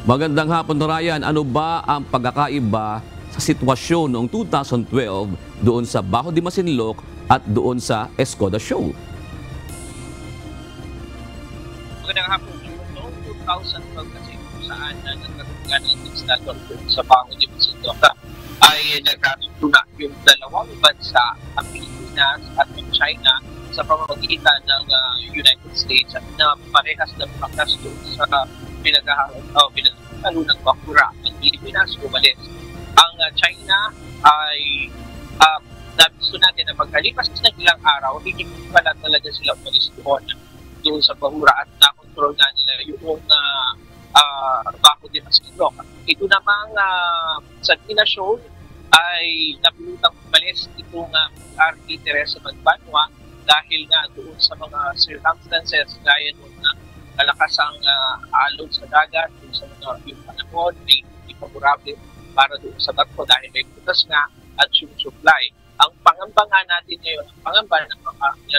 Magandang hapon, Ryan. Ano ba ang pagkakaiba sa sitwasyon noong 2012 doon sa Bajo de Masinloc at doon sa Escoda Shoal? Magandang hapon. Noong 2012 kasi kung saan nagkaroon ng installation sa Bajo de Masinloc ay nagkaroon na yung dalawang bansa, ang Pilipinas at ang China, sa pamamagitan ng United States at na parehas na bumakas doon sa pinagkakaroon ng bakura. Ang Pilipinas umalis. Ang China ay nabisto natin na pagkalipas ng ilang araw, hindi pala talaga sila umalis doon sa bakura at na-control na nila yung Bajo de Masinloc. Ito namang sa Tina Shoal ay napulutang umalis itong RP Teresa Magbanwa dahil nga doon sa mga circumstances gaya nung malakas ang alon sa dagat, doon sa mga yung panahon, ay hindi favorable para doon sa barko dahil may butas nga at yung supply. Ang pangamba nga natin ngayon, ang pangamba ng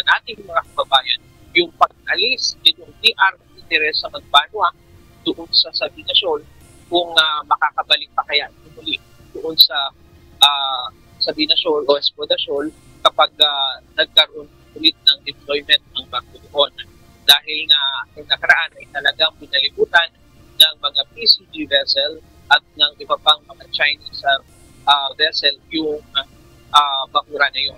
nating mga kababayan, yung pag-alis nitong RP Teresa Magbanwa doon sa Sabina Shoal, kung makakabalik pa kaya muli doon sa Sabina Shoal o Escoda Shoal kapag nagkaroon ulit ng deployment ng barko doon. Dahil nga yung nakaraan ay talagang pinalibutan ng mga PCG vessel at ng iba pang mga Chinese vessel yung bakura na yun.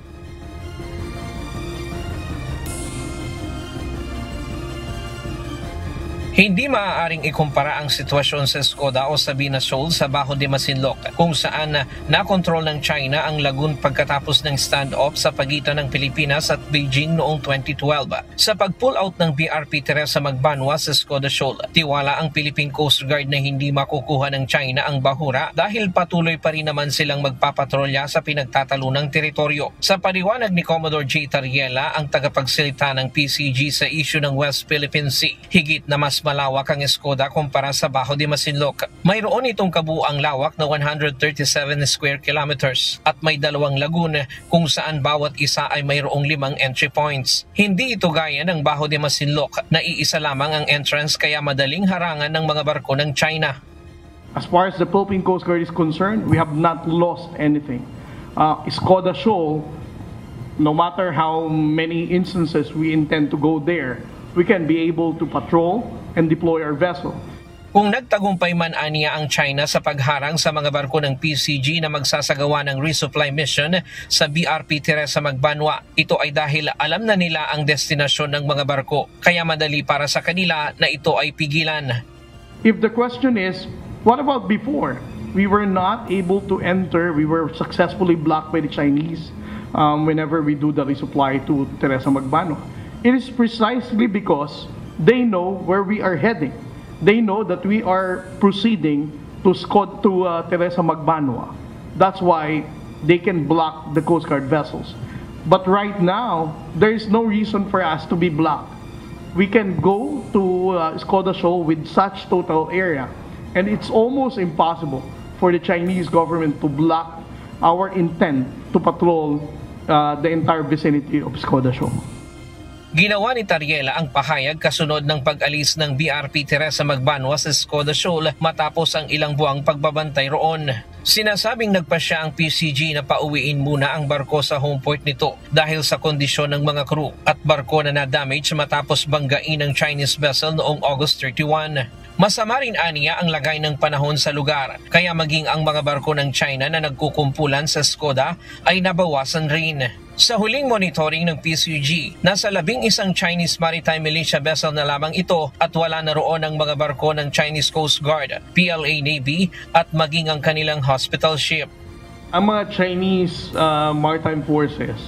Hindi maaaring ikumpara ang sitwasyon sa Escoda o Sabina Shoal sa Bajo de Masinloc kung saan nakontrol ng China ang lagoon pagkatapos ng standoff sa pagitan ng Pilipinas at Beijing noong 2012. Sa pag-pull out ng BRP Teresa Magbanwa sa Escoda Shoal, tiwala ang Philippine Coast Guard na hindi makukuha ng China ang bahura dahil patuloy pa rin naman silang magpapatrolya sa pinagtatalunang teritoryo. Sa paliwanag ni Commodore J. Tariela, ang tagapagsalita ng PCG sa issue ng West Philippine Sea, higit na mas malawak ang Escoda kumpara sa Bajo de Masinloc. Mayroon itong kabuuang lawak na 137 square kilometers at may dalawang lagoon kung saan bawat isa ay mayroong 5 entry points. Hindi ito gaya ng Bajo de Masinloc na iisa lamang ang entrance kaya madaling harangan ng mga barko ng China. As far as the Philippine Coast Guard is concerned, we have not lost anything. Escoda Shoal, no matter how many instances we intend to go there, we can be able to patrol and deploy our vessel. Kung nagtagumpay man aniya ang China sa pagharang sa mga barko ng PCG na magsasagawa ng resupply mission sa BRP Teresa Magbanwa, ito ay dahil alam na nila ang destinasyon ng mga barko, kaya madali para sa kanila na ito ay pigilan. If the question is, what about before? We were not able to enter, we were successfully blocked by the Chinese whenever we do the resupply to Teresa Magbanwa. It is precisely because they know where we are heading. They know that we are proceeding to Teresa Magbanwa. That's why they can block the Coast Guard vessels. But right now, there is no reason for us to be blocked. We can go to Escoda Shoal with such total area, and it's almost impossible for the Chinese government to block our intent to patrol the entire vicinity of Escoda Shoal. Ginawa ni Tariela ang pahayag kasunod ng pag-alis ng BRP Teresa Magbanwa sa Escoda Shoal matapos ang ilang buwang pagbabantay roon. Sinasabing nagpasya ang PCG na pauwiin muna ang barko sa home port nito dahil sa kondisyon ng mga crew at barko na na-damage matapos banggain ng Chinese vessel noong August 31. Masama rin aniya ang lagay ng panahon sa lugar, kaya maging ang mga barko ng China na nagkukumpulan sa Escoda ay nabawasan rin. Sa huling monitoring ng PCG, nasa 11 Chinese maritime militia vessel na lamang ito at wala na roon ang mga barko ng Chinese Coast Guard, PLA Navy at maging ang kanilang hospital ship. Ang mga Chinese maritime forces,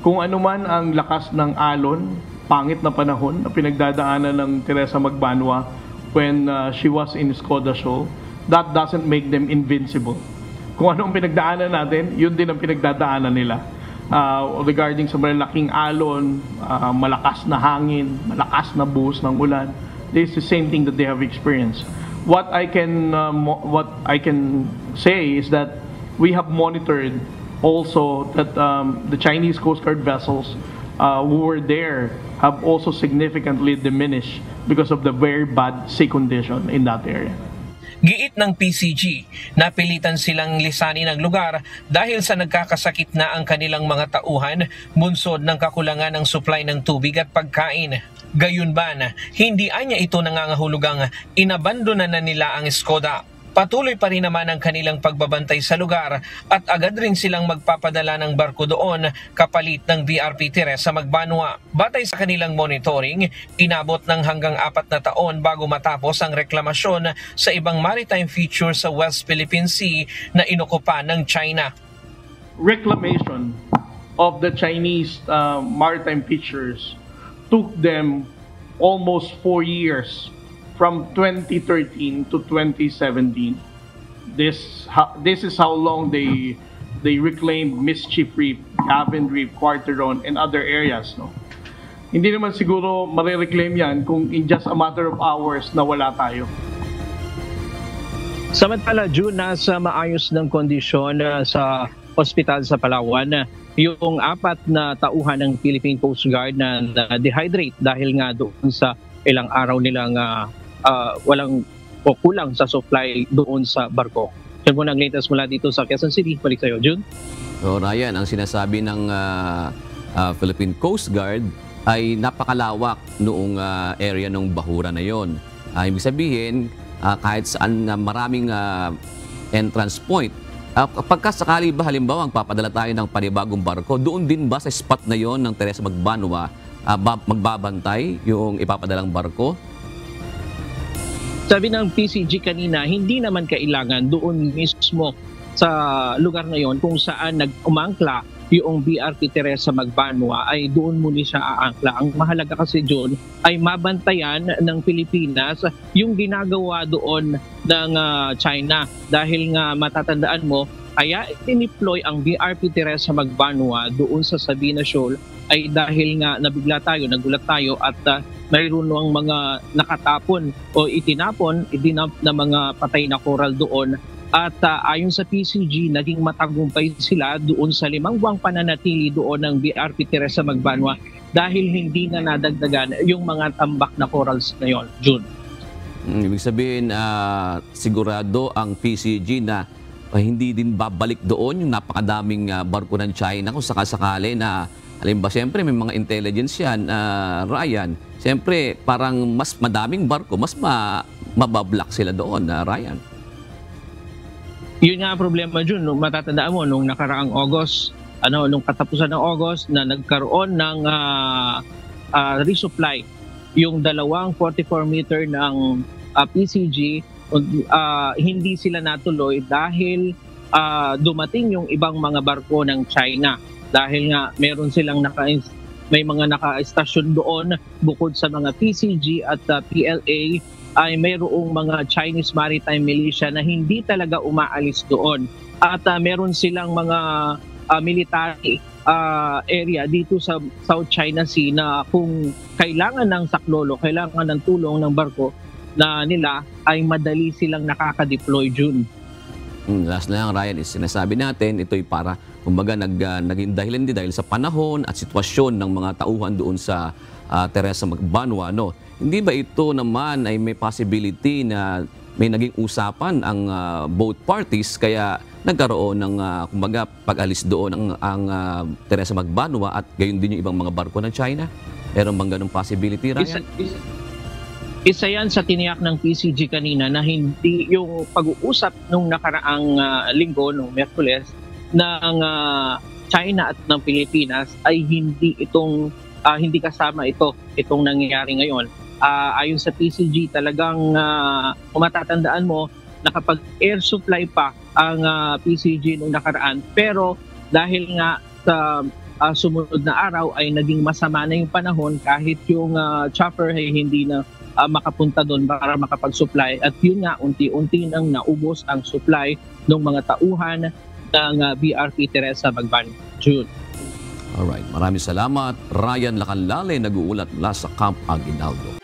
kung ano man ang lakas ng alon, pangit na panahon na pinagdadaanan ng Teresa Magbanwa when she was in Escoda Shoal, that doesn't make them invincible. Kung anong pinagdaanan natin, yun din ang pinagdadaanan nila. Regarding sa malalaking alon, malakas na hangin, malakas na buhos ng ulan, this is the same thing that they have experienced. What I can say is that we have monitored also that the Chinese Coast Guard vessels who were there have also significantly diminished because of the very bad sea condition in that area. Giit ng PCG, napilitan silang lisanin ang lugar dahil sa nagkakasakit na ang kanilang mga tauhan bunsod ng kakulangan ng supply ng tubig at pagkain. Gayunman, hindi anya ito nangangahulugang inabandonan na nila ang Skoda. Patuloy pa rin naman ang kanilang pagbabantay sa lugar at agad rin silang magpapadala ng barko doon kapalit ng BRP Teresa Magbanua. Batay sa kanilang monitoring, inabot ng hanggang 4 na taon bago matapos ang reklamasyon sa ibang maritime feature sa West Philippine Sea na inokupan ng China. Reclamation of the Chinese maritime features took them almost 4 years. From 2013 to 2017, this is how long they reclaimed Mischief Reef, Gavin Reef, Quarteron, and other areas. No, hindi naman siguro marireclaim yan kung in just a matter of hours na wala tayo. Samantala, June, nasa maayos ng kondisyon sa ospital sa Palawan yung 4 na tauhan ng Philippine Coast Guard na dehydrate dahil nga doon sa ilang araw nilang walang o kulang sa supply doon sa barko. Yan po ang latest mula dito sa Quezon City. Balik sa'yo, June. So Ryan, ang sinasabi ng Philippine Coast Guard ay napakalawak noong area ng bahura na yon. Ibig sabihin, kahit saan maraming entrance point, pagkasakali ba halimbawa ang papadala tayo ng panibagong barko, doon din ba sa spot na yon ng Teresa Magbanua magbabantay yung ipapadalang barko? Sabi ng PCG kanina, hindi naman kailangan doon mismo sa lugar na yon kung saan nag-umangkla yung BRP Teresa Magbanua ay doon muli siya aangkla. Ang mahalaga kasi doon ay mabantayan ng Pilipinas yung ginagawa doon ng China. Dahil nga matatandaan mo, kaya tiniploy ang BRP Teresa Magbanua doon sa Sabina Shoal ay dahil nga nagulat tayo at mayroon ng mga nakatapon o idinamp na mga patay na coral doon. At ayon sa PCG, naging matagumpay sila doon sa 5 buwang pananatili doon ng BRP Teresa Magbanua dahil hindi na nadagdagan yung mga tambak na corals na yon, June. Ibig sabihin, sigurado ang PCG na hindi din babalik doon yung napakadaming barko ng China kung sakasakali na halimbawa, siyempre may mga intelligence yan, Ryan. Siyempre, parang mas madaming barko, mas mabablock sila doon, Ryan. Yun nga ang problema, Jun. Matatandaan mo, nung nakaraang August, nung katapusan ng August, na nagkaroon ng resupply, yung 44-meter ng PCG, hindi sila natuloy dahil dumating yung ibang mga barko ng China. Dahil nga meron silang may mga naka-estasyon doon bukod sa mga PCG at PLA ay mayroong mga Chinese Maritime Militia na hindi talaga umaalis doon. At meron silang mga military area dito sa South China Sea na kung kailangan ng saklolo, kailangan ng tulong ng barko na nila ay madali silang nakaka-deploy, June. Last na lang, Ryan, is sinasabi natin, ito'y para, kumbaga, naging dahilan din dahil sa panahon at sitwasyon ng mga tauhan doon sa Teresa Magbanua. No? Hindi ba ito naman ay may possibility na may naging usapan ang both parties kaya nagkaroon ng, kumbaga, pag-alis doon ang Teresa Magbanua at gayon din yung ibang mga barko ng China? Meron bang ganung possibility, Ryan? Isa yan sa tiniyak ng PCG kanina na hindi yung pag-uusap nung nakaraang linggo, nung Miyerkules, ng China at ng Pilipinas ay hindi kasama itong nangyayari ngayon. Ayon sa PCG, talagang kung matatandaan mo, nakapag-air supply pa ang PCG nung nakaraan. Pero dahil nga sa sumunod na araw ay naging masama na yung panahon kahit yung chopper ay hindi na makapunta doon para makapag-supply. At yun nga, unti-unti nang naubos ang supply ng mga tauhan ng BRP Teresa Magbanua, June. Alright, maraming salamat. Ryan Lacanlale, nag-uulat mula sa Camp Aguinaldo.